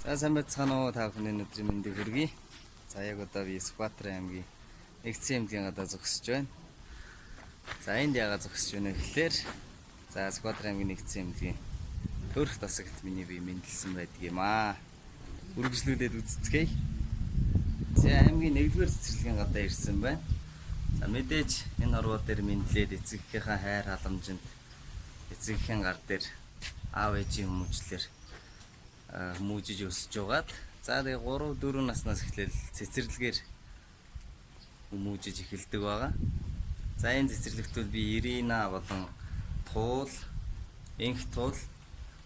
За сайн байцгаана уу та бүхний өдрийн мэндийг хүргэе. За яг одоо би Сүхбаатар аймгийн нэгдсэн эмнэлгийн гадаа зогсож байна. За энд яагаад зогсож байна вэ гэхээр Сүхбаатар аймгийн нэгдсэн эмнэлгийн төрх тасагт миний бие мэндэлсэн байдаг юм аа. Үргэлжлүүлээд үзцгээе. За аймгийн 1-р цэцэрлэгийн гадаа ирсэн байна. За мэдээж энэ оргоо дээр мэдлээд эцэгийнхээ хайр халамжинд эцэгхийн гар дээр аав ээжийн хүмүүжлэр хүмүүжиж өсөж байгаад за тэгээ 3-4 наснаас эхлээл цэцэрлэгээр хүмүүжиж эхэлдэг байгаа. За энэ цэцэрлэгтүүд би Ирина болон Туул, Инх Туул,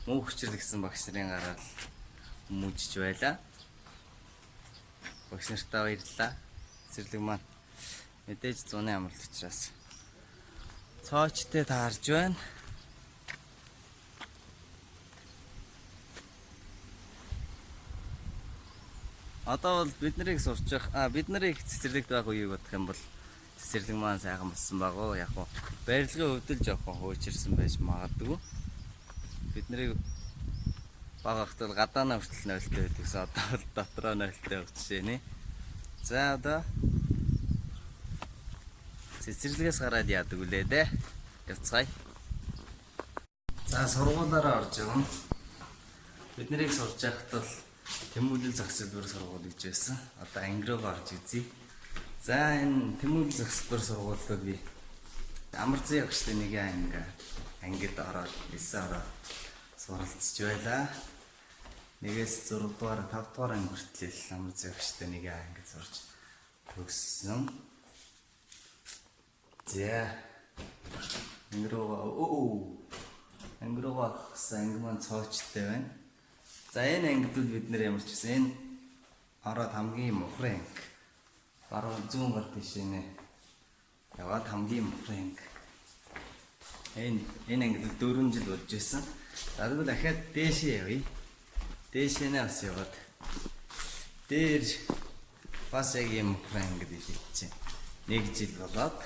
Мөнх Хүчрэл гэсэн багш нарын гараар хүмүүжиж байлаа. Багш нартаа баярлалаа. Цэцэрлэг маань мэдээж зуны амралт учраас цоочтой таарж байна. Одоо бол бид нарыг сурчих бид нарыг цэцэрлэгт байх үеийг бодох юм бол цэцэрлэг маань сайхан болсон байгаа. Яг нь барилгын хувьд л жоохон хуучирсан байж магадгүй. Бид нарыг баг ахтал гадаанаа хүртэл 0-тэй байдагсан. Одоо бол дотроо 0-тэй байх жишээ нэ. За одоо цэцэрлэгээс гараад яадаг үлээ дээ. Явцгаая. За сургуулаараа орж явна. Бид нарыг сурж байхад бол Тэмүүлэл зохицолбор сургууль гэж байсан. Одоо анги руу орж үзье. За энэ Тэмүүлэл зохицолбор сургуулиуд би амар зүй багштай нэг ангид ороод 9 ороод суралцж байлаа. 1-ээс 6 дугаар 5 дугаар анги хүртэл амар зүй багштай нэг ангид сурч төгссөн. За анги руу анги маань цоочтой байна. За энэ ангидууд бид нэр ямар ч гэсэн энэ ороод хамгийн мухрын анги. Баруун зүүн гар тийш нэ. Яваад хамгийн мухрын анги. Энэ ангидууд 4 жил болж байсан. За тэгвэл дахиад дээшээ явъя. Дээшээ бас яваад дээр бас яг юм мухрын анги хэлчихэ. 1 жил болоод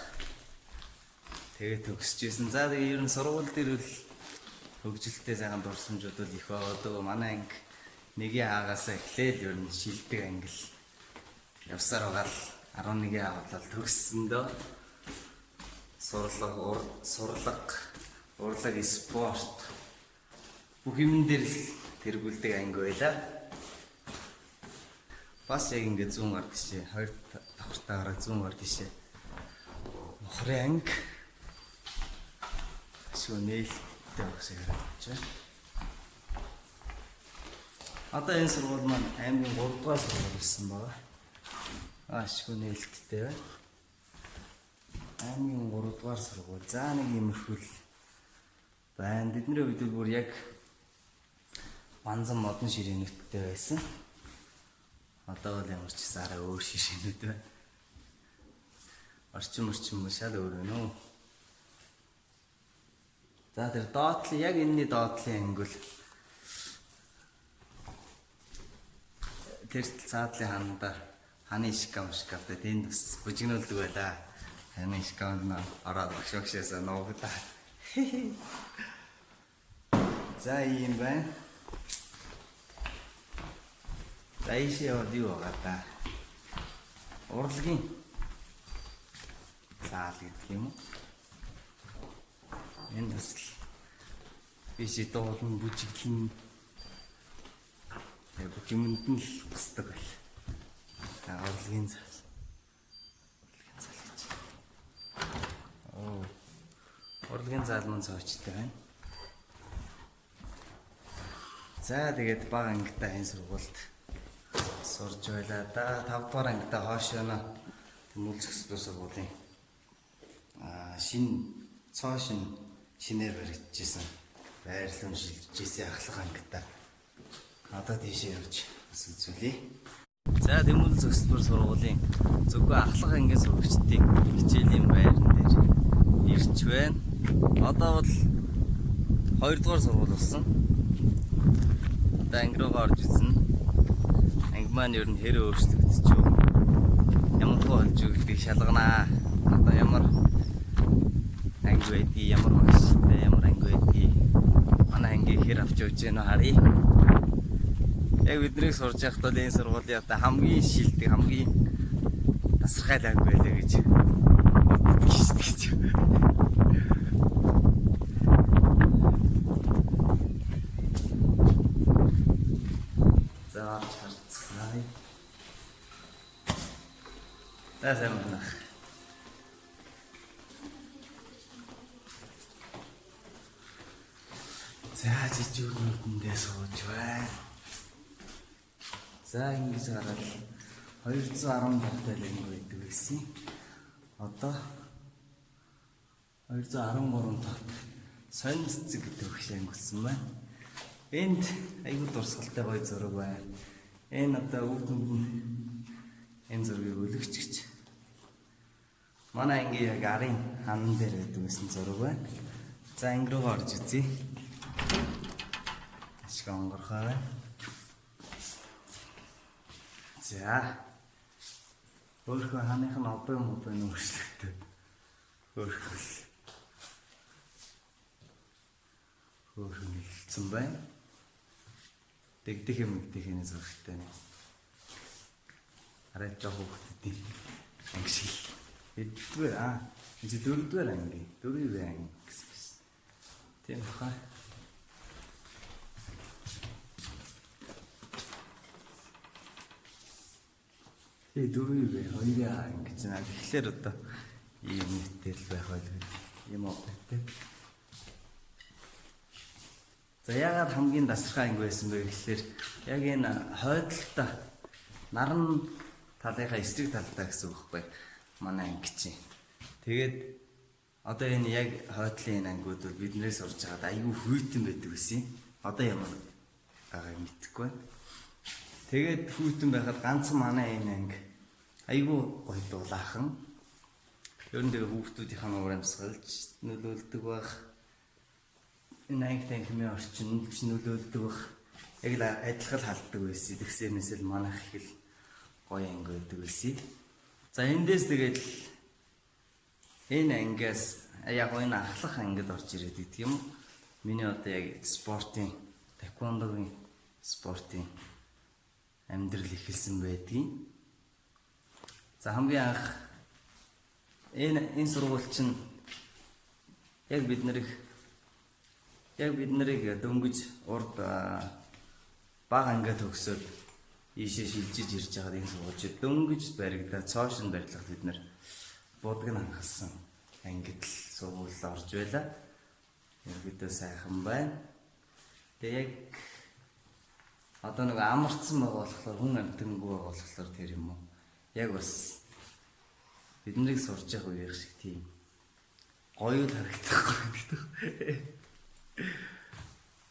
тэгээд төгсөж байсан. За тэгээ ер нь сургууль дээр л хөгжилтэй сайхан дурсамжууд бол их байгаа. Манай анги нэгийн аагаасаа эхлээл ер нь шилдэг анги л явсаар байгаа л 11 аваад төгссөндөө урлаг, спорт бүх юм дээр л тэргүүлдэг анги байлаа. Бас яг ингэ зүүн гар тишээ 2 давхартаагаараа зүүн гар тишээ мохрын анги шүнэл одоо энэ сургууль маань аймгийн 3 дугаар сургууль болсон байгаа. Ашгүй нээлттэй байна. Аймгийн 3 дугаар сургууль. За нэг иймэрхүүл байна. Бидний үед бүр яг банзан модон ширээнүүдтэй байсан. Одоо бол ямар ч сараа өөр ширээнүүд байна. Орчин шал өөр байна уу? За тэр доотлын яг энэний доотлын анги бол тэр цаадлын хандар ханы шкафтай тэнд бас бүжигнүүлдэг байлаа. Ханы шкафд нь ороод багшаасаа нууглаа. За ийм байна. За ийшээ яваад юу байгаа та? Урлагийн цаал гэдэг юм уу? Энэ бас биш дуулан бүжиглэн бүх юмд нь л бусдаг байл. Урлагийн цаал. Урлагийн цаал мөн цоочтой байна. За тэгээд бага ангитай энэ сургуульд сурж байлаа да. 5 дугаар ангитай хоошоно Тэмүүлэл зохицолбор сургуулийн шинээр баригдчихсэн. Байрлал уншилжсэн ахлах ангитай. Одоо тийшээ явж бас үзүүлье. За Тэмүүлэл зохицолбор сургуулийн зөвхөн ахлах ангийн сурагчдын хичээлийн байран дээр ирж байна. Одоо бол 2 дугаар сургууль болсон. Одоо анги руугаа орж ирсэн. Анги маань ер нь хэрэг өөрчлөгдөж юу? Ямар болж өгдөг шалганаа. Одоо ямар анги байдгийг, ямар багштай ямар анги байдгийг манай анги хэр авч явж гэнэ харъя. Яг биднийг сурж явахдаа энэ сургуулийн одоо хамгийн шилдэг, хамгийн тасархай лаг байлаа гэж боддог шүү дээ. За харцгаая. Тасаа мөн. За жижигнүүдэндээ сууж байна. За ингэж хараад 215 тайланг байдаг гэсэн. Одоо 213 тот сонин цэцэг гэдэг хөшөө өнгөсөн байна. Энд аюул дурсгалтай гоё зураг байна. Энэ одоо үүдэнд нь энэ зургийг өлөгч гэж. Манай анги яг арын ханан дээр байдаг гэсэн зураг байна. За анги руу орж үзье. Ашиг онгорхоо байна. За. Өөрхөн ханых нь обой мобой нүрслэгтэй. Өөрхөн хэлсэн байна. Дэгдэх юм дэгдэхний зурагтай нэ. Арай жоох хөвгтдий. Ангшил. Эдгээр энэ дөрөвдүгээр анги. Дөрөвдүгээр анги гэсэн. Тийм хаа. Дөрөвдүгээр хоёрын анги гэж наа. Тэгэхээр одоо ийм мэтэл байх байлгүй. Ийм оптэй. За яагаад хамгийн тасархай анги байсан бэ гэхээр яг энэ хойдолтой наран талынхаа эсрэг талдаа гэсэн үг байхгүй манай анги чинь. Тэгээд одоо энэ яг хойдлын энэ ангиуд бол биднээс урж байгаад аюу хүйтэн байдаг гэсэн. Одоо ямар байгааг мэдэхгүй байна. Тэгээд хүйтэн байхад ганцхан манай энэ анги аюу гоё дулаахан. Ер нь тэгээ хүүхдүүдийнхээ урамсгалж нөлөөлдөг байх. Энэ ангитай хэмээн орчинд нөлөөлдөг байх. Яг л адилхан халддаг байсан. Тэгсэнээс л манайх их л гоё анги байдаг байсан. За эндээс тэгээд энэ ангиас яг энэ ахлах ангид орж ирээд гэдэг юм. Миний одоо яг спортын, таеквондогийн спортын амьдрал эхэлсэн байдгийг. За хамгийн анх энэ сургууль чинь яг бид нарыг дөнгөж урд баг ангид төгсөөд ийшээ шилжиж ирж байгаад энэ сургууль дөнгөж баригдаад цоошин барилгад бид нар будаг нь хангасан ангид л сургууль орж байла. Ерөөдөө сайхан байна. Тэгээ яг одоо нэг амарцсан байгаа болохоор хүн амтангүй байгаа болохоор тэр юм уу? Яг бас биднийг сурж явах үеих шиг тийм гоё л харагдахгүй.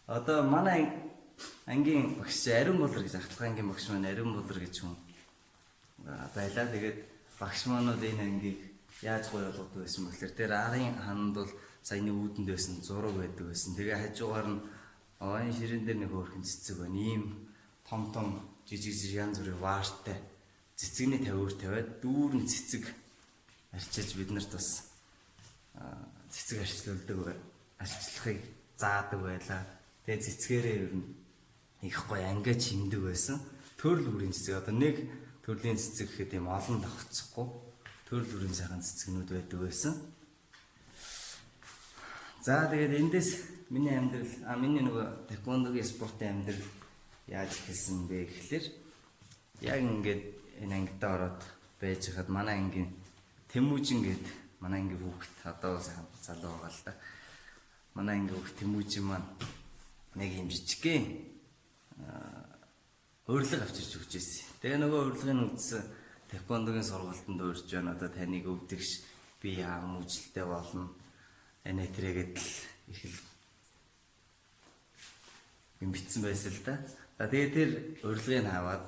Одоо манай ангийн багш Ариун Болор гэж ахлах ангийн багш маань Ариун Болор гэж хүн байлаа. Тэгээд багш манууд энэ ангийг яаж гоё болгодог байсан бэ гэхээр тэр арын хананд бол саяны үүдэнд байсан зураг байдаг байсан. Тэгээ хажуугаар нь энэ ширээн дээр нэг хөөрхөн цэцэг байна. Ийм том жижиг янз бүрийн ваартай цэцэгний тавиур тавиад дүүрэн цэцэг арчиж биднэрт бас цэцэг арчлахыг заадаг байлаа. Тэгээ цэцгээрээ ер нь их гоё ангиа чимдэг байсан. Төрөл бүрийн цэцэг одоо нэг төрлийн цэцэг гэхэд юм олон давхцахгүй төрөл бүрийн сайхан цэцгнүүд байдаг байсан. За тэгээд эндээс миний амьдрал миний нөгөө таеквондогийн спортын амьдрал яаж эхэлсэн бэ гэхэлэр яг ингээд энэ ангидаа ороод байж хаад манай ангийн Тэмүүжин гээд манай ангийн хүүхэд одоо сайхан залуу байгаа л да. Манай ангийн хүүхэд Тэмүүжин маань нэг юм жижигхэн урилга авчирч өгч ирсэн. Тэгээ нөгөө урилгын үдс таеквондогийн сургалтанд урьж байна. Одоо таныг өвдөгш би яам үжилтэй болно. Энэ тэрэгэд л их л юм битсэн байсан л да. Тэгээ тэр урилгыг аваад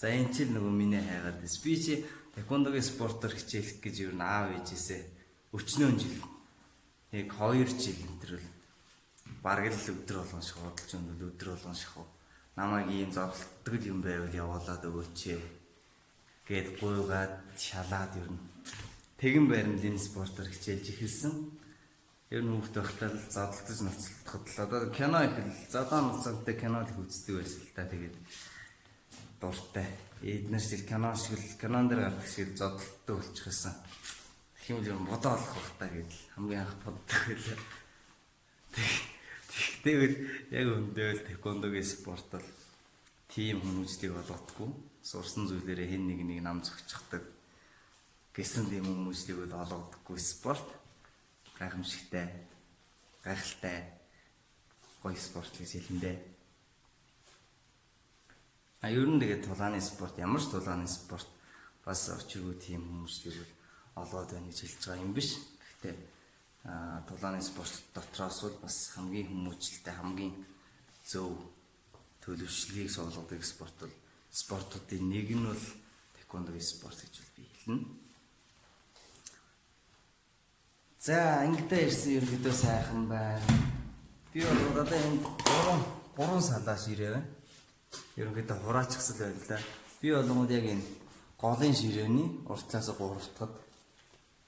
за энэ ч нөгөө миний хайгаад би чи таеквондогийн спортоор хичээлэх гэж юу н аав ээжээсээ өчнөө жил яг 2 жил өнтөрөл бараг л өдөр болгон шиг бодолж өнөд өдөр болгон шиг намайг ийм зовлтдаг юм байвал явуулаад өгөөч гэд гуйгаад шалаад юу н тэгэн байранд энэ спортоор хичээлж эхэлсэн. Ер нь хүүхд байхдаа л задлаж ноцлоход л одоо кино их л задаа ноцтой кино л үздэг байсан л та. Тэгээд дуртай. Эднэр шиг кино шиг л кинон дээр гардаг шиг зодтолтой болчихсон. Тэгм л юм бодоо олох бах та гэдэл хамгийн анх боддог байлаа. Тэгвэл яг өндөө л тэквондогийн спорт бол тийм хүмүүжлийг олгодгүй. Сурсан зүйлээрээ хэн нэг нам зогчихдаг гэсэн тийм хүмүүжлийг бол олгодоггүй спорт. Гайхамшигтай, гайхалтай гоё спорт гэж хэлэндээ. Ер нь тэгээд тулааны спорт, ямар ч тулааны спорт бас очиргүй тийм хүмүүжлийг олгоод байна гэж хэлж байгаа юм биш. Гэхдээ тулааны спорт дотроос бол бас хамгийн хүмүүжлтэй, хамгийн зөв төлөвшлийг суулгадаг спорт бол спортуудын нэг нь бол тэквондогийн спорт гэж би хэлнэ. За, ангидаа ирсэн ерөнхийдөө сайхан байна. Би бол одоо энэ гурван салааш ирээ байна. Ерөнхийдөө хураачихсан л байл да. Би болгоод яг энэ голын ширээний урт талаас 3 дахад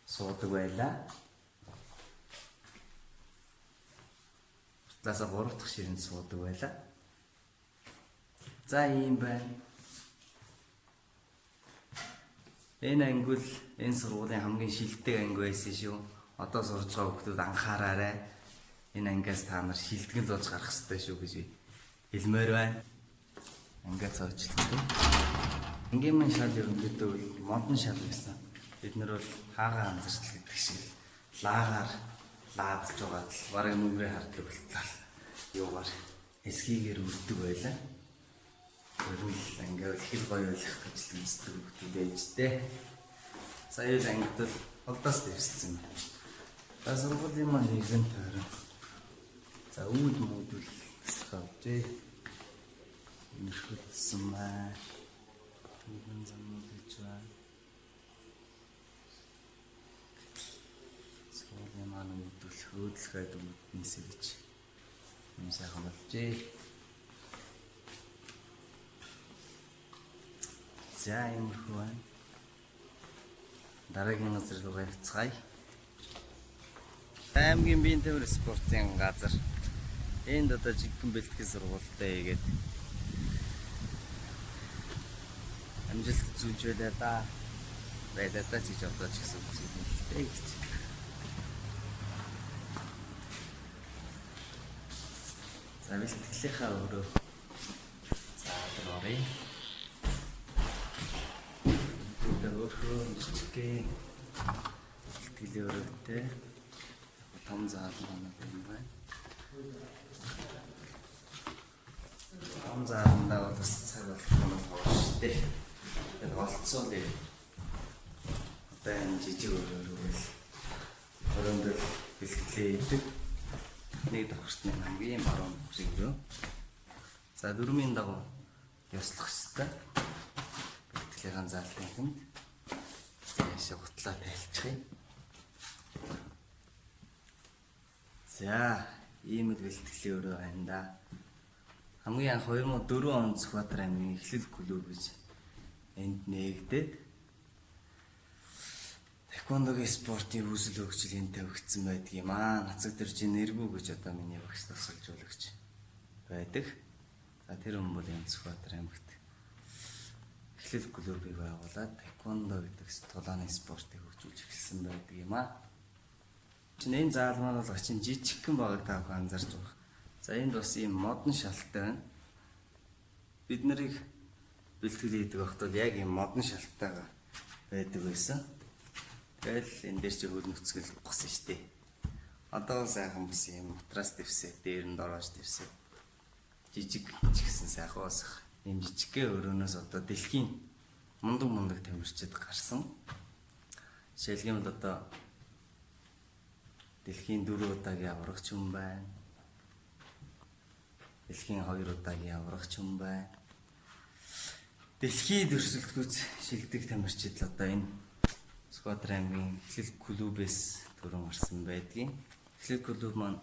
суудаг байлаа. Урт талаас 3 дахь ширээнд суудаг байлаа. За, ийм байна. Энэ ангил энэ сургуулийн хамгийн шилдэг анги байсан шүү. Одоо сурж байгаа хүмүүс анхаараарай. Энэ ангиас та нар шилтгэл болж гарах хэрэгтэй шүү гэж хэлмээр байна. Ангиа цаачлаа. Ангийн маань шал ерөнхийдөө модон шал байсан. Бид нар бол хаагаа анзарчл гэдэг шиг лагаар лаадж байгаа л бараг нүгрээ хардаг болтлаа. Юугаар эсгийгээр үрдэг байлаа. Өөрөөр ангиа их л гоё ойлгох гэж үздэг хүмүүс дэжтэй. Сая л ангид бол олдоос дэвссэн юм. За сургуулийн маань нэгэн тойрон. За үүд мүүдүүл хэсгавжээ. Нэрхэлсэн маа. Тэгэн замууд гэж байна. Сургуулийн маань үүдүүл хөөдлөхөд үүднээсэ гэж юм сайхан болжээ. За иймэрхүү байна. Дараагийн газар руу явцгаая. Аймгийн биеийн төвөр спортын газар. Энд одоо жигэн бэлтгэл сургуультай хийгээд амжилт зүүж байлаа да. Байлаа да гэж одоо ч гэсэн үзүүлээ гэж. За бэлтгэлийнхаа өөрөө за оръё. Өөрхөө жижигхэн бэлтгэлийн өрөөтэй том заалмаа юм байна. Том заалмаа бол бас цаг болох юм байна шүү дээ. Тэгээд олцсон дээ. Одоо энэ жижиг өрөөрөө өрөөнд бэлтгэлээ идэг. Нэг давхарсны хамгийн баруун өрөө. За дөрмийн дагуу ёслох хэвээр бэлтгэлийн заалтын хүнд яашаа гутлаа тайлчихъя. За, ийм л бэлтгэлийн өрөө байна да. Хамгийн анх 2004 онд Сүхбаатар аймгийн эхлэл клуб гэж энд нээгдээд тэквондогийн спортын үүсэл хөгжил энд тавигдсан байдаг юм аа. Нацаг дэржин нэргүү гэж одоо миний багш тасалжуулагч байдаг. За тэр хүн бол энэ Сүхбаатар аймагт эхлэл клубыг байгуулад тэквондо гэдэг тулааны спортыг хөгжүүлж эхэлсэн байдаг юм аа. Энэ заалмаар бол очин жижигхэн байгааг та бүхэн анзарч байгаа. За энд бас ийм модон шалтай байна. Бид нарыг бэлтгэл хийдэг багт бол яг ийм модон шалтайгаа байдаг байсан. Тэгэл энэ дээр чи хөл нөхцөл госон штэ. Одоо сайхан бас ийм матраас дэвсээ, дээр нь дороош дэвсээ. Жижиг ч гэсэн сайхан уусах. Ийм жижигхэн өрөөнөөс одоо дэлхийн мундаг тамирчид гарсан. Жишээлбэл одоо дэлхийн 4 удаагийн аврагч хүн байна. Дэлхийн 2 удаагийн аврагч хүн байна. Дэлхийд өрсөлдөхөц шилдэг тамирчид л одоо энэ Сүхбаатар аймгийн эхлэл клубээс төрөн гарсан байдгийн. Эхлэл клуб маань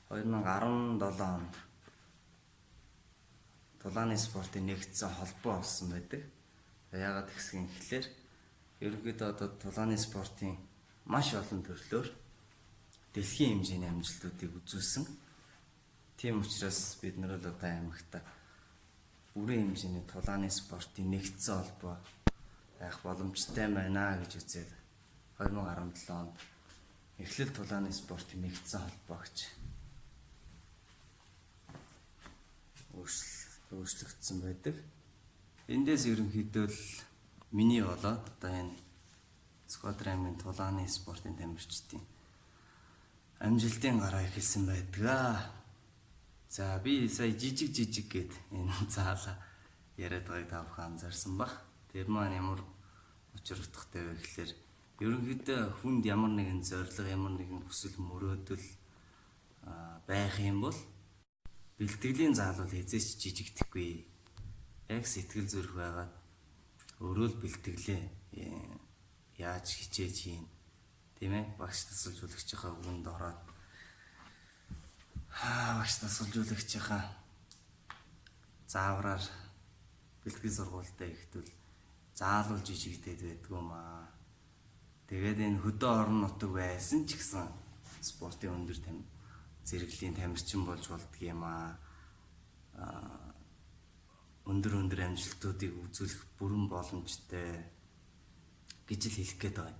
2017 онд тулааны спортын нэгдсэн холбоо болсон байдаг. Яагаад гэвэл эхлээр ерөнхийдөө одоо тулааны спортын маш олон төрлөөр дэлхийн хэмжээний амжилтуудыг үзүүлсэн. Тийм учраас бид нар л одоо аймагта бүрэн хэмжээний тулааны спортын нэгдсэн холбоо байх боломжтой байна гэж үзээд 2017 онд эхлэл тулааны спортын нэгдсэн холбоо гэж өөрчлөгдсөн байдаг. Эндээс ерөнхийдөө л миний болоод одоо энэ Сквадр аймгийн тулааны спортын тамирчдын амжилтын гараа ихэлсэн байдаг. За би сая жижиг гэд энэ заалаа яриад байгааг та бүхэн анзаарсан бах. Тэр маань ямар учир утгатай вэ гэхээр ерөнхийдөө хүнд ямар нэгэн зорилго, ямар нэгэн хүсэл мөрөөдөл байх юм бол бэлтгэлийн заалал хязгаарч жижигдэхгүй. Яг сэтгэл зүрх байгаад өөрөө л бэлтгэлээ яаж хичээж хийн. Тийм ээ? Багш тасалжуулагчийнхаа үгэнд ороод багш тасалжуулагчийнхаа заавраар бэлтгэл сургуультай ихдээ заалуулж жижигдээд байдгүй маа. Тэгээд энэ хөдөө орон нутаг байсан ч гэсэн спортын өндөр зэрэглэлийн тамирчин болж болдго юм аа. Өндөр амжилтуудыг үзүүлэх бүрэн боломжтой гэж л хэлэх гээд байгаа.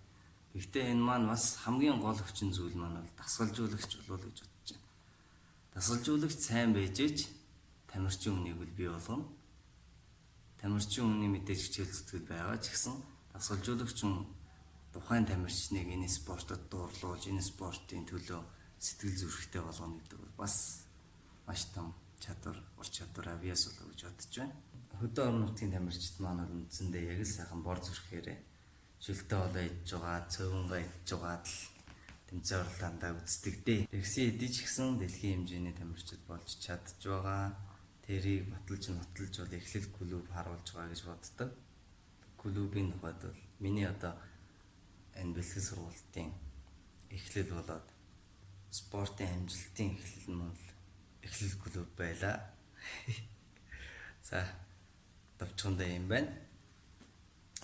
Гэхдээ энэ маань бас хамгийн гол хүчин зүйл маань бол дасгалжуулагч болов гэж бодож байна. Дасгалжуулагч сайн байж ич тамирчин хүнийг л бий болгоно. Тамирчин хүний мэдээж хичээл зүтгэл байгаа ч гэсэн дасгалжуулагч хүн тухайн тамирчныг энэ спортод дуурлуулж, энэ спортын төлөө сэтгэл зүрэхтэй болгоно гэдэг бол бас маш том чадвар, ур чадвар авьяас болов гэж бодож байна. Хөдөө орон нутгийн тамирчид маань бол үндсэндээ яг л сайхан бор зүрхээрээ шилтэ олоо идж байгаа, цөөнгаа идж байгаад л тэмцээн орлондоо үздэг дээ. Тэгсэн эдий ч гэсэн дэлхийн хэмжээний тамирчид болж чадж байгаа. Тэрийг баталж нотолж бол эхлэл клуб харуулж байгаа гэж боддог. Клубын тухайд бол миний одоо энэ бэлтгэл сургалтын эхлэл болоод спортын амжилтын эхлэл нь бол эхлэл клуб байлаа. За товчхондоо юм байна.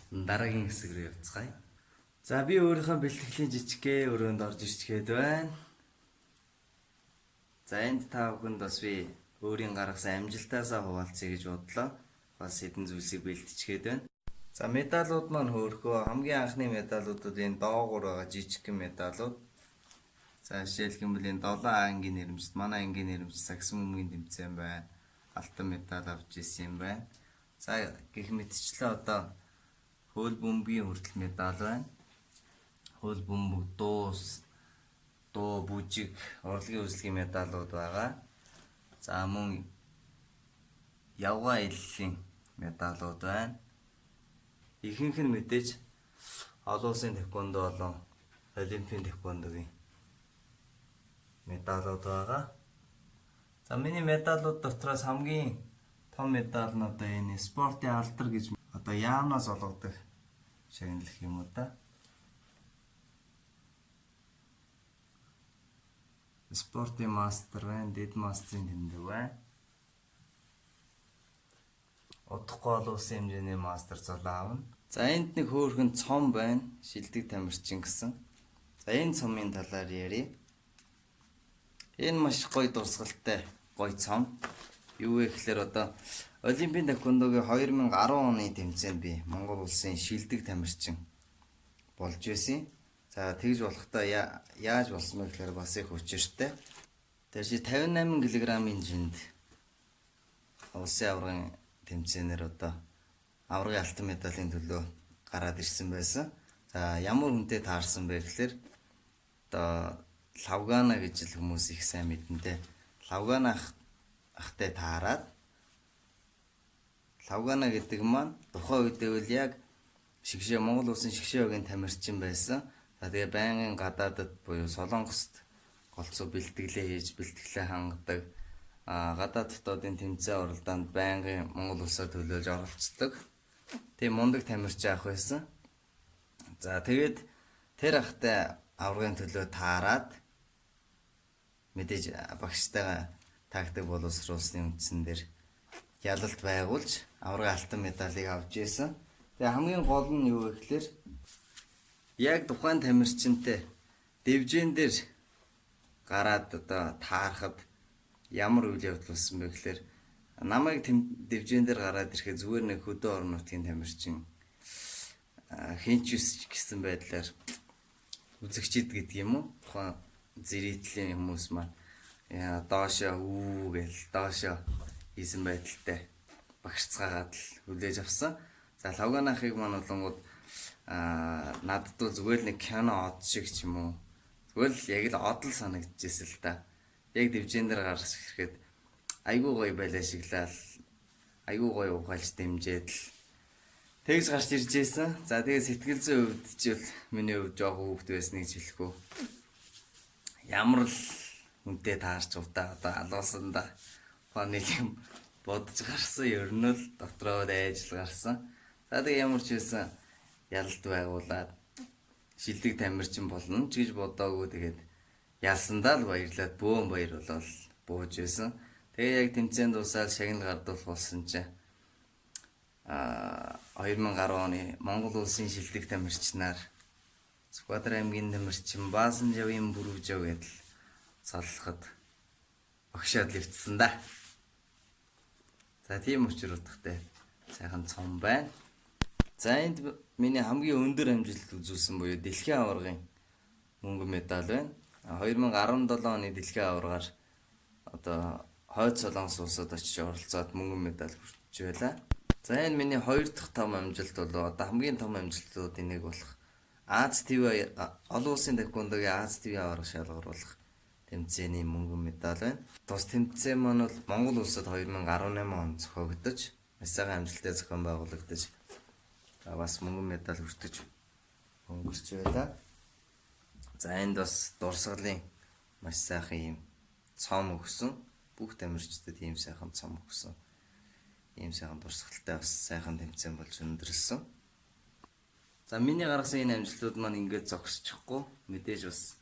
Дараагийн хэсэг рүү явцгаая. За би өөрийнхөө бэлтгэлийн жижигхэн өрөөнд орж ирчгээд байна. За энд та бүхэнд бас би өөрийн гаргасан амжилтаасаа хуваалцъя гэж бодлоо. Бас хэдэн зүйлсийг бэлтжгээд байна. За медалууд маань хөөрхөө хамгийн анхны медалуудад энэ доогуур байгаа жижигхэн медалууд. За жишээлх юм бол энэ 7 ангийн нэрмжт манай ангийн нэрмж сагсан өмгийн тэмцээн байна. Алтан медаль авч ирсэн юм байна. За гэх мэтчлээ одоо хөл бөмбөгийн хүртэл медаль байна. Хөл бөмбөг, дуу, бүжиг, урлагийн үзлэгийн медалууд байгаа. За мөн явгаа иллийн медалууд байна. Ихэнх нь мэдээж олон улсын тэквондо болон олимпийн тэквондогийн медалууд байгаа. За миний медалууд дотроос хамгийн том медаль нь одоо энэ спортын алдар гэж одоо яамнаас олгодог шагналх юм уу та. Спортын мастер байна, дэд мастерын тэмдэг байна. Удахгүй олон улсын хэмжээний мастер золоо авна. За энд нэг хөөрхөн цом байна, шилдэг тамирчин гэсэн. За энэ цомын талаар ярив. Энэ маш гоё дурсгалтай гоё цом. Юу вэ гэхээр одоо Олимпийн тэквондогийн 2010 оны тэмцээнд би Монгол улсын шилдэг тамирчин болж байсан. За тэгж болохдоо яаж болсон бэ гэхээр бас их учиртай. Тэр чи 58 кг-ийн жинд улсын аваргын тэмцээнээр одоо аваргын алтан медалийн төлөө гараад ирсэн байсан. За ямар хүнтэй таарсан бэ гэхээр одоо Лавгана гэж л хүмүүс их сайн мэднэ. Лавгана ахтай таарад. Лавгана гэдэг маань тухайн үедээ бол яг шигшээ Монгол улсын шигшээ багийн тамирчин байсан. За тэгээ байнгын гадаадад буюу Солонгост голцоо бэлтгэлээ хийж бэлтгэлээ хангадаг. Гадаад дотоодын тэмцээн оролдоонд байнгын Монгол улсаар төлөөлж оролцдог. Тийм мундаг тамирчин ах байсан. За тэгээд тэр ахтай аваргын төлөө таарад мэдээж багштайгаа тактик боловсруулсны үндсэн дээр ялалт байгуулж аварга алтан медалийг авч ирсэн. Тэгээ хамгийн гол нь юу вэ гэхээр яг тухайн тамирчинтай дэвжэн дээр гараад одоо таарахад ямар үйл явдал болсон бэ гэхээр намайг дэвжэн дээр гараад ирэхэд зүгээр нэг хөдөө орон нутгийн тамирчин хинчвс гэсэн байдлаар үзэгчид гэдэг юм уу? Тухайн зэрэгтлийн хүмүүс маань доошоо үү гэл доошоо хийсэн байдалтай багшцгаагаад л хүлээж авсан. За лавганахыг маань болонгууд надад бол зүгээр нэг кино од шиг ч юм уу. Зүгээр л яг л од л санагдчихсэн л та. Яг дэвжэн дээр гарч ирэхэд айгуу гоё байлаа шиглэл. Айгуу гоё ухаалж дэмжээд л тэгж гарч ирж байсан. За тэгээ сэтгэл зүйн хувьд ч бол миний хувьд жоохон хүүхэд байсан гэж хэлэхгүй. Ямар л үнтэй таарч удаа одоо алуусанда нэг юм бодож гарсан ер нь л дотроо дайж гарсан. За тэгээ ямар ч байсан ялалт байгуулад шилдэг тамирчин болно ч гэж бодоагүй тэгээд ялсандаа л баярлаад бөөн баяр болол бууж байсан. Тэгээ яг тэмцээнд дуусаад шагнал гардуулах болсон чинь 2010 оны Монгол улсын шилдэг тамирчнаар Сүхбаатар аймгийн тамирчин Баасан Жавын Бүрүүжөө гэдэл саллахад огшоод левтсэн да. За тийм учир утгатай сайхан цом байна. За энд миний хамгийн өндөр амжилт үзүүлсэн буюу дэлхийн аваргын мөнгө медаль байна. 2017 оны дэлхийн аваргаар одоо Хойд Солонгос улсад очиж оролцоод мөнгө медаль хүртэж байлаа. За энэ миний хоёр дахь том амжилт бол одоо хамгийн том амжилтуудын нэг болох Аз ТV олон улсын таеквондогийн Аз ТV аварга шалгаруулах тэмцээний мөнгө медаль байна. Тус тэмцээн маань бол Монгол улсад 2018 онд зохиогдож, маш сайхан амжилттай зохион байгуулагдаж бас мөнгө медаль хүртэж өнгөрч байлаа. За энд бас дурсгалын маш сайхан юм цом өгсөн. Бүх тамирчдад ийм сайхан цом өгсөн. Ийм сайхан дурсгалтай бас сайхан тэмцээн болж өндөрлсөн. За миний гаргасан энэ амжилтууд маань ингээд зогсчихгүй. Мэдээж бас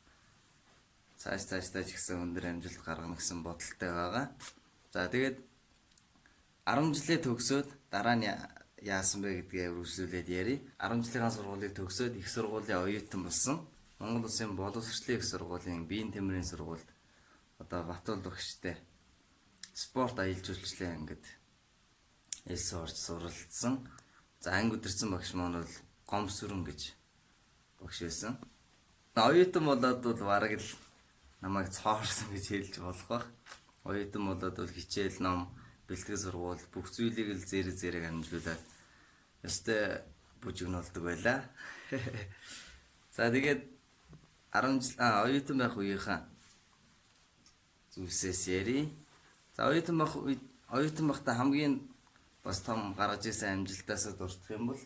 цааш ч гэсэн өндөр амжилт гаргана гэсэн бодолтой байгаа. За тэгээд 10 жилээ төгсөөд дараа нь яасан бэ гэдгээ үргэлжлүүлээд ярив. 10 жилийн сургуулийг төгсөөд их сургуулийн оюутан болсон. Монгол Улсын боловсролын их сургуулийн биеийн тэмрийн сургуульд одоо Батуул багштай спорт аялал жуулчлалын ангид элс орж суралцсан. За анги өдөрцөн багш маань бол Гомсүрэн гэж багш байсан. Оюутан болоод бол бараг л намайг цоорсон гэж хэлж болох бах. Оюутан болоод бол хичээл ном, бэлтгэл сургууль бүх зүйлийг л зэрэг амжуулаад ёстой бүжигнүүлдэг байлаа. За тэгээд 10 жил оюутан байх үеийнхаа зүйлсээс яри. За оюутан байхдаа хамгийн бас том гаргаж ирсэн амжилтаасаа дурдах юм бол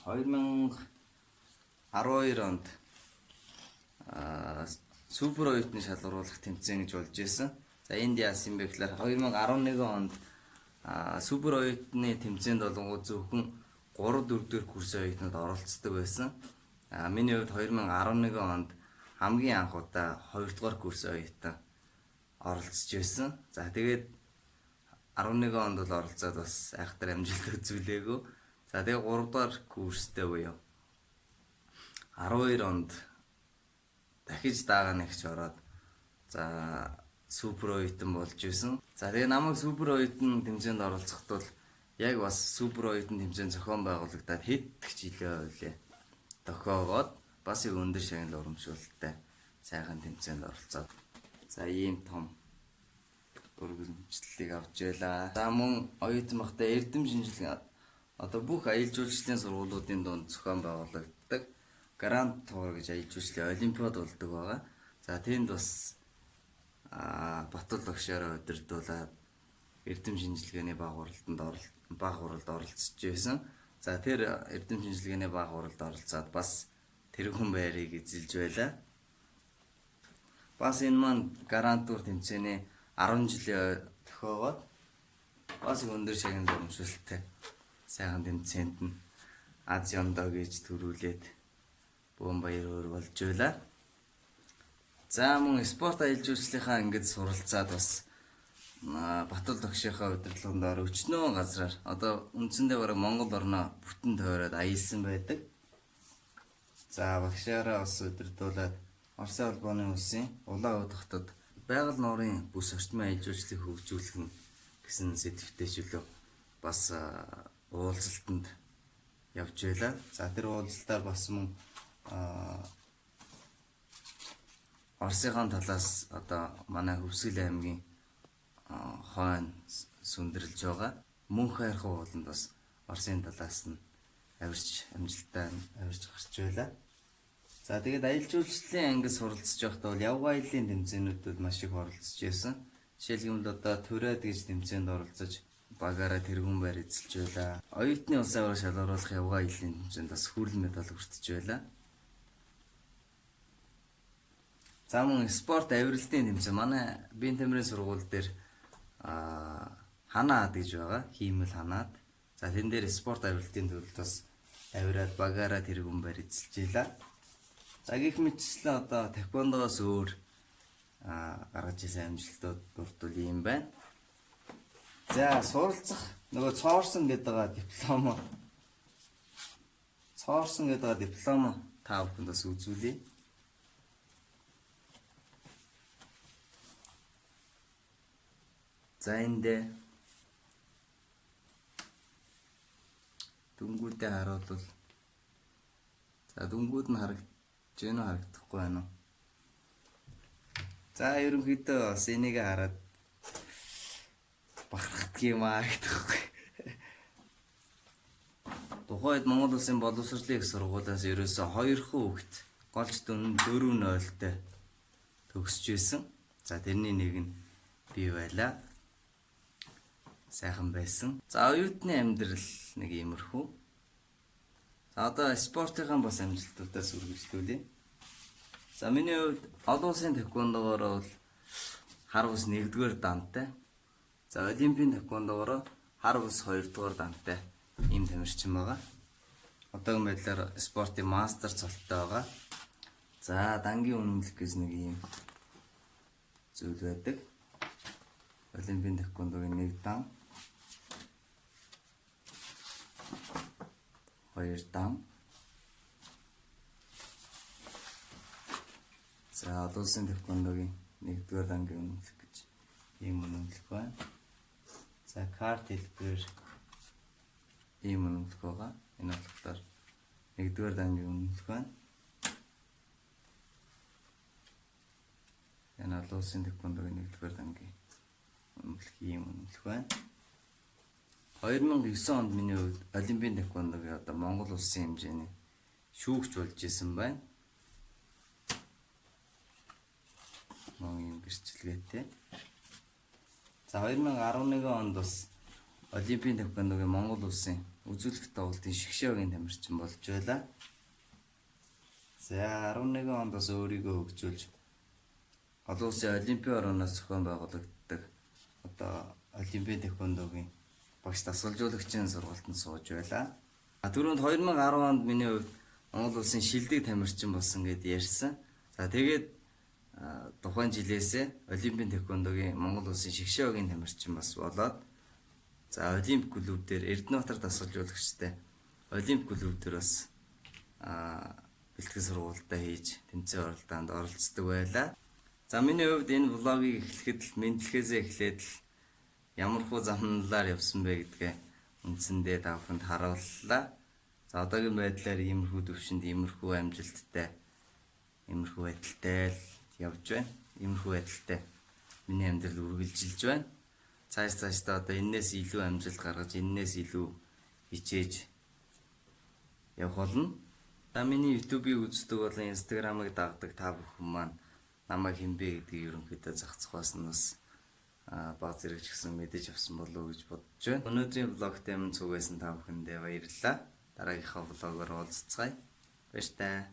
2012 онд супер оюутны шалгаруулах тэмцээн гэж болж исэн. За энд яасан бэ гэхээр 2011 онд супер оюутны тэмцээнд болонгууд зөвхөн 3-4 дэх курсын оюутнууд оролцдог байсан. Миний хувьд 2011 онд хамгийн анх удаа 2 дугаар курсын оюутан оролцож байсан. За тэгээд 11 онд бол оролцоод бас айхтар амжилт үзүүлээгүй. За тэгээ 3 дугаар курстэй буюу 12 онд дахиж даага нэгч ороод за супер оюутан болж байсан. За тэгээ намайг супер оюутан тэмцээнд оролцоход бол яг бас супер оюутан тэмцээн зохион байгуулагдаад хэддэг жилээ ойлээ. Тохиогоод бас их өндөр шагнал урамшуулалттай сайхан тэмцээнд оролцоод за ийм том өргөмжлөлийг авч байлаа. За мөн оюутан багтаа эрдэм шинжилгээ одоо бүх аялал жуулчлалын сургуулиудын дунд зохион байгуулагддаг Гранд Тур гэж аялал жуулчлалын олимпиад болдог байгаа. За тэнд бас Батуул багшаараа удирдуулаад эрдэм шинжилгээний баг уралд оролцож байсан. За тэр эрдэм шинжилгээний баг уралд оролцоод бас тэрхүүн байрыг эзэлж байлаа. Бас энэ маань Гранд Тур тэмцээний 10 жилийн тохиогоод бас өндөр шагнал урамшуулалттай сайхан тэмцээнд нь Аз Ёндоо гэж төрүүлээд бөөн баяр өөр болж байлаа. За мөн спорт аялал жуулчлалынхаа ангид суралцаад бас Батуул багшийнхаа удирдлагаар өчнөө газраар одоо үндсэндээ бараг Монгол орноо бүтэн тойроод аялсан байдаг. За багшаараа бас удирдуулаад Оросын холбооны улсын Улаан Өв хотод байгаль нуурын бүс орчмын аялал жуулчлалыг хөгжүүлэх нь гэсэн сэдвтэй чөлөө бас уулзалтанд явж байлаа. За тэр уулзалтаар бас мөн Оросын талаас одоо манай Хөвсгөл аймгийн хойно сүндэрлж байгаа. Мөн хайрхан ууланд бас Оросын талаас нь амжилттай авирч гарч байлаа. За тэгээд аялал жуулчлалын ангид суралцж байхдаа бол явган аяллаа тэмцээнүүдэд маш их оролцож байсан. Жишээлбэл одоо Төрөөд гэж тэмцээнд оролцож багаараа тэргүүн байр эзэлж байлаа. Оюутны улсын аваар шалгаруулах явган аяллаа тэмцээнд бас хүрэл медаль хүртэж байлаа. За мөн спорт авиралтын тэмцээн манай биеийн тамирын сургууль дээр ханаад гэж байгаа. Хиймэл ханаад. За тэн дээр спорт авиралтын төвлөлд бас авираад багаараа тэргүүн байр эзэлж байлаа. За гэх мэтчлэн одоо таеквондоос өөр гаргаж ирсэн амжилтууд дурдвал юм байна. За суралцах нөгөө цоорсон гэдэг байгаа диплом. Цоорсон гэдэг байгаа диплом та бүхэнд бас үзүүлье. За энд дүнгуудээ харуулвал за дүнгууд нь харагдахгүй байна уу? За ерөнхийдөө бас энийг хараад бахархдаг юм гэдэгхгүй. Тухайд Монгол Улсын боловсролын их сургуулиас ерөөсө 2 хүүхэд голч дүн 4-0-тэй төгсөж байсан. За тэрний нэг нь би байлаа. Сайхан байсан. За оюутны амьдрал нэг иймэрхүү. За одоо спортын бас амжилтуудаас үргэлжлүүлье. За миний хувьд олон улсын таеквондогоор бол хар бус 1-р дантай. За олимпийн таеквондогоор хар бус 2-р дантай ийм тамирчин байгаа. Одоогийн байдлаар спортын мастер цолтой байгаа. За дангийн үнэмлэх гэж нэг ийм зүйл байдаг. Олимпийн таеквондогийн 1 дан 2 дан. За олон улсын таеквондогийн 1-р дангийн үнэмлэх гэж ийм үнэмлэх байна. За карт хэлбэрээр ийм үнэмлэх байгаа. Энэ болохоор 1-р дангийн үнэмлэх байна. Энэ олон улсын таеквондогийн 1-р дангийн үнэмлэх ийм үнэмлэх байна. 2009 онд миний хувьд олимпийн таеквондогийн одоо Монгол улсын хэмжээний шүүгч болж исэн байна. Мөн юм гэрчлэгээтэй. За 2011 онд бас олимпийн таеквондогийн Монгол улсын үзүүлэлт тоглолтын шгшөөгийн тамирчин болж байлаа. За 11 онд бас өөрийгөө хөгжүүлж олон улсын олимпийн орноос зохион байгуулагддаг одоо олимпийн таеквондогийн багш дасгалжуулагчийн сургалтанд сууж байлаа. Түрүүнд 2010 онд миний хувьд Монгол улсын шилдэг тамирчин болсон гэд ярьсан. За тэгээд тухайн жилээсээ олимпийн таеквондогийн Монгол улсын шгшөөгийн тамирчин бас болоод за олимп клуб дээр Эрдэнэбатар дасгалжуулагчтай олимп клуб дээр бас бэлтгэл сургалтаа хийж тэмцээн оролдоонд оролцдог байлаа. За миний хувьд энэ влогийг эхлэхэд л мэдлэхээсээ эхлээд л ямар хуу замналаар явсан бэ гэдгээ үндсэндээ та бүхэнд харууллаа. За одоогийн байдлаар иймэрхүү төвшөнд иймэрхүү амжилттай иймэрхүү байдалтай л явж байна. Иймэрхүү байдалтай миний амьдрал үргэлжилж байна. Цааш одоо энээс илүү амжилт гаргаж, энээс илүү хичээж явах болно. За миний YouTube-ийг үздэг болон Instagram-ыг дагдаг та бүхэн маань намайг хинбэ гэдгийг ерөнхийдөө зохицохоос нь бас баг зэрэг ч гэсэн мэдэж авсан болов уу гэж бодож байна. Өнөөдрийн влогт юм цугбайсан та бүхэндээ баярлалаа. Дараагийнхаа влогоор уулзцгаая. Баяр таа.